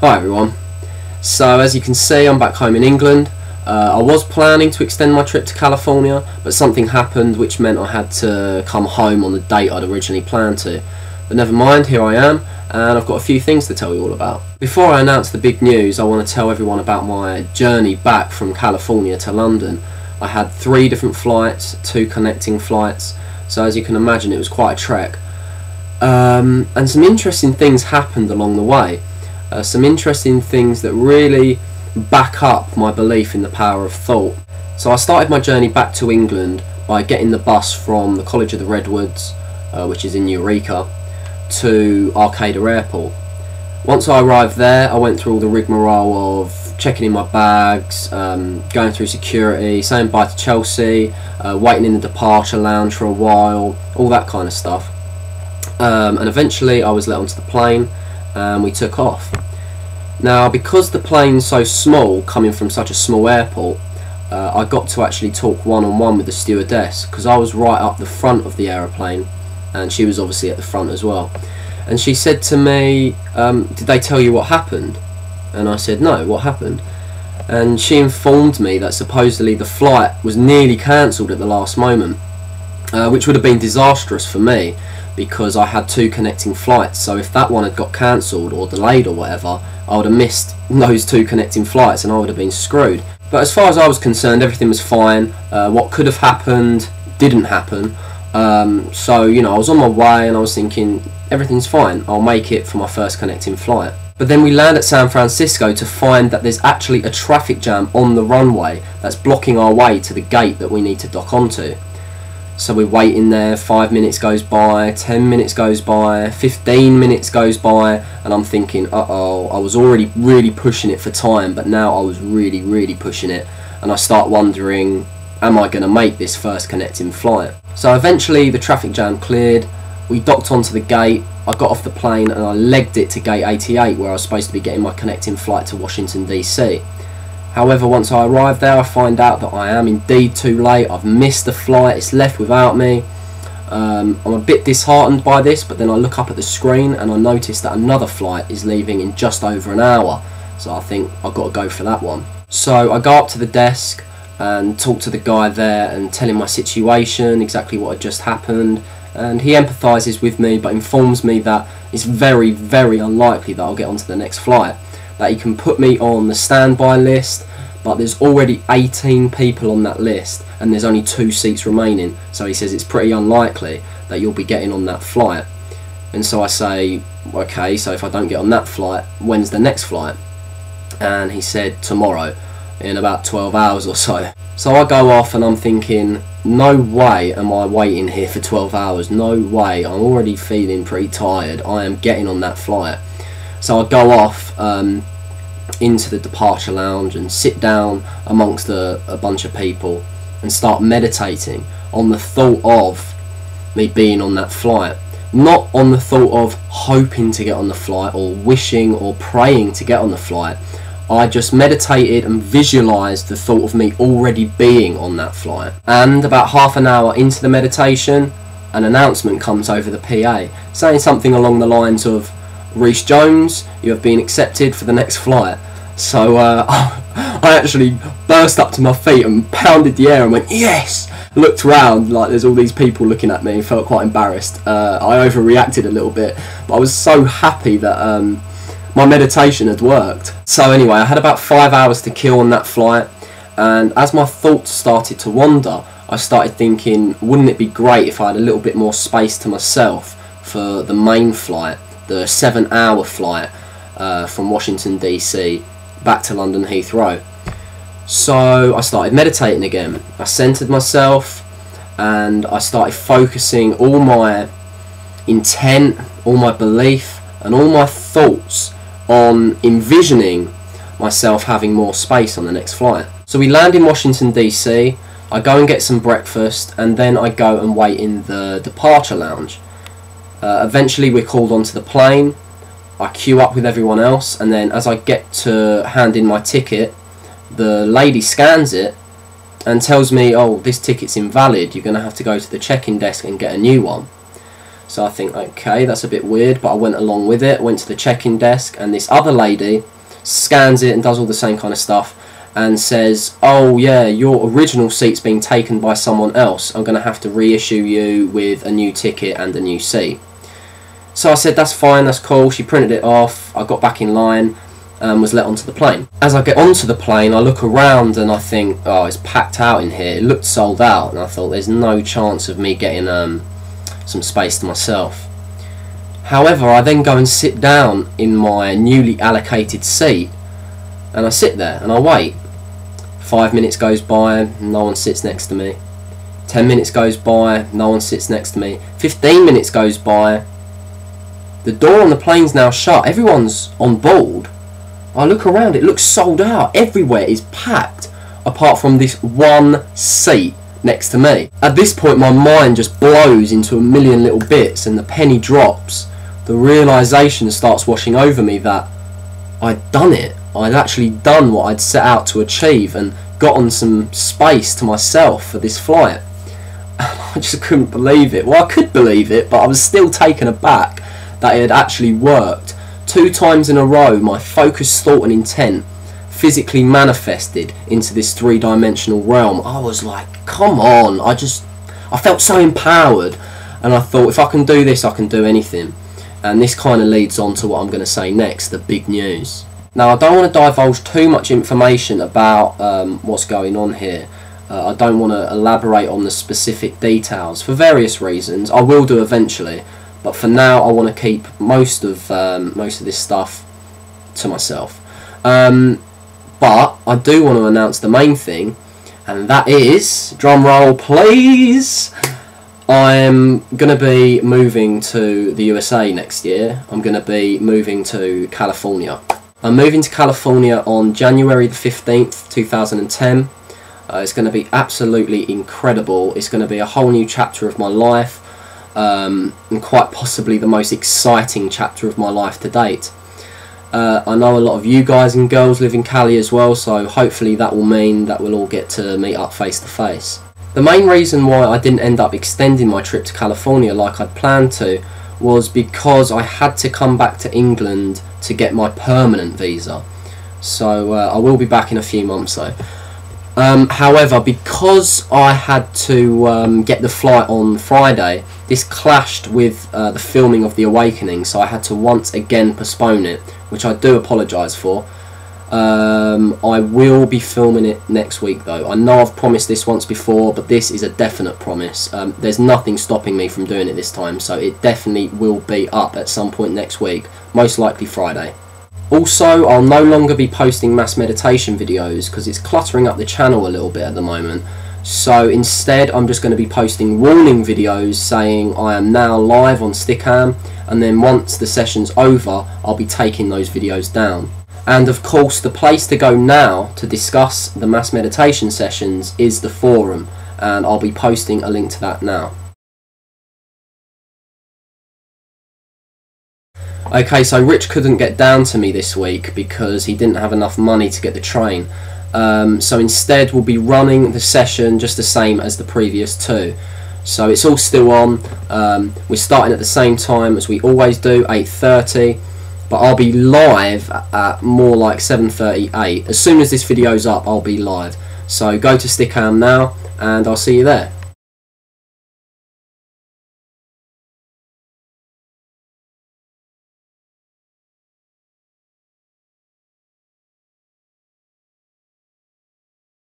Hi everyone. So as you can see, I'm back home in England. I was planning to extend my trip to California, but something happened which meant I had to come home on the date I'd originally planned to. But never mind, here I am, and I've got a few things to tell you all about. Before I announce the big news, I want to tell everyone about my journey back from California to London. I had 3 different flights, 2 connecting flights, so as you can imagine it was quite a trek. And some interesting things happened along the way. Some interesting things that really back up my belief in the power of thought. So I started my journey back to England by getting the bus from the College of the Redwoods, which is in Eureka, to Arcata Airport. Once I arrived there, I went through all the rigmarole of checking in my bags, going through security, saying bye to Chelsea, waiting in the departure lounge for a while, all that kind of stuff. And eventually I was let onto the plane and we took off. Now, because the plane's so small, coming from such a small airport, I got to actually talk one-on-one with the stewardess, because I was right up the front of the aeroplane and she was obviously at the front as well. And she said to me, did they tell you what happened? And I said, no, what happened? And she informed me that supposedly the flight was nearly cancelled at the last moment, which would have been disastrous for me, because I had 2 connecting flights. So if that one had got cancelled or delayed or whatever, I would have missed those 2 connecting flights and I would have been screwed. But as far as I was concerned, everything was fine. What could have happened didn't happen. So, you know, I was on my way and I was thinking, everything's fine, I'll make it for my first connecting flight. But then we land at San Francisco to find that there's actually a traffic jam on the runway that's blocking our way to the gate that we need to dock onto. So we're waiting there, 5 minutes goes by, 10 minutes goes by, 15 minutes goes by, and I'm thinking, uh-oh, I was already really pushing it for time, but now I was really pushing it, and I start wondering, am I going to make this first connecting flight? So eventually the traffic jam cleared, we docked onto the gate, I got off the plane and I legged it to gate 88 where I was supposed to be getting my connecting flight to Washington DC. However, once I arrive there, I find out that I am indeed too late. I've missed the flight, it's left without me. I'm a bit disheartened by this, but then I look up at the screen and I notice that another flight is leaving in just over an hour. So I think I've got to go for that one. So I go up to the desk and talk to the guy there and tell him my situation, exactly what had just happened. And he empathises with me, but informs me that it's very unlikely that I'll get onto the next flight. That he can put me on the standby list, but there's already 18 people on that list and there's only 2 seats remaining, so he says it's pretty unlikely that you'll be getting on that flight. And so I say, okay, so if I don't get on that flight, when's the next flight? And he said tomorrow, in about 12 hours or so. So I go off and I'm thinking, no way am I waiting here for 12 hours, no way, I'm already feeling pretty tired, I am getting on that flight. So I go off into the departure lounge and sit down amongst a bunch of people and start meditating on the thought of me being on that flight. Not on the thought of hoping to get on the flight or wishing or praying to get on the flight. I just meditated and visualised the thought of me already being on that flight. And about half an hour into the meditation, an announcement comes over the PA saying something along the lines of, Rhys Jones, you have been accepted for the next flight. So I actually burst up to my feet and pounded the air and went, yes! Looked round like there's all these people looking at me and felt quite embarrassed. I overreacted a little bit, but I was so happy that my meditation had worked. So anyway, I had about 5 hours to kill on that flight, and as my thoughts started to wander, I started thinking, wouldn't it be great if I had a little bit more space to myself for the main flight, the 7-hour flight from Washington DC back to London Heathrow. So I started meditating again. I centered myself and I started focusing all my intent, all my belief and all my thoughts on envisioning myself having more space on the next flight. So we land in Washington DC, I go and get some breakfast, and then I go and wait in the departure lounge. Eventually we're called onto the plane, I queue up with everyone else, and then as I get to hand in my ticket, the lady scans it and tells me, oh, this ticket's invalid, you're going to have to go to the check-in desk and get a new one. So I think, okay, that's a bit weird, but I went along with it, went to the check-in desk, and this other lady scans it and does all the same kind of stuff, and says, oh yeah, your original seat's been taken by someone else, I'm going to have to reissue you with a new ticket and a new seat. So I said, that's fine, that's cool. She printed it off, I got back in line and was let onto the plane. As I get onto the plane, I look around and I think, oh, it's packed out in here. It looked sold out, and I thought there's no chance of me getting some space to myself. However, I then go and sit down in my newly allocated seat, and I sit there and I wait. 5 minutes goes by, no one sits next to me. 10 minutes goes by, no one sits next to me. 15 minutes goes by, the door on the plane's now shut, everyone's on board. I look around, it looks sold out, everywhere is packed, apart from this one seat next to me. At this point my mind just blows into a million little bits and the penny drops. The realisation starts washing over me that I'd done it. I'd actually done what I'd set out to achieve and gotten some space to myself for this flight. I just couldn't believe it. Well, I could believe it, but I was still taken aback that it had actually worked. 2 times in a row, my focused thought and intent physically manifested into this 3-dimensional realm. I was like, come on, I felt so empowered, and I thought, if I can do this, I can do anything. And this kind of leads on to what I'm going to say next, the big news. Now, I don't want to divulge too much information about what's going on here. I don't want to elaborate on the specific details for various reasons. I will do eventually, but for now I want to keep most of this stuff to myself. But I do want to announce the main thing, and that is, drum roll please, I'm going to be moving to the USA next year. I'm going to be moving to California. I'm moving to California on January the 15th, 2010. It's going to be absolutely incredible. It's going to be a whole new chapter of my life, and quite possibly the most exciting chapter of my life to date. I know a lot of you guys and girls live in Cali as well, so hopefully that will mean that we'll all get to meet up face to face. The main reason why I didn't end up extending my trip to California like I'd planned to was because I had to come back to England to get my permanent visa. So I will be back in a few months though. However, because I had to get the flight on Friday, this clashed with the filming of The Awakening, so I had to once again postpone it, which I do apologise for. I will be filming it next week though. I know I've promised this once before, but this is a definite promise. There's nothing stopping me from doing it this time, so it definitely will be up at some point next week, most likely Friday. Also, I'll no longer be posting mass meditation videos because it's cluttering up the channel a little bit at the moment. So instead, I'm just going to be posting warning videos saying I am now live on Stickam, and then once the session's over, I'll be taking those videos down. And of course, the place to go now to discuss the mass meditation sessions is the forum, and I'll be posting a link to that now. Okay, so Rich couldn't get down to me this week because he didn't have enough money to get the train. So instead we'll be running the session just the same as the previous 2. So it's all still on. We're starting at the same time as we always do, 8:30. But I'll be live at more like 7:38. As soon as this video's up, I'll be live. So go to Stickam now, and I'll see you there.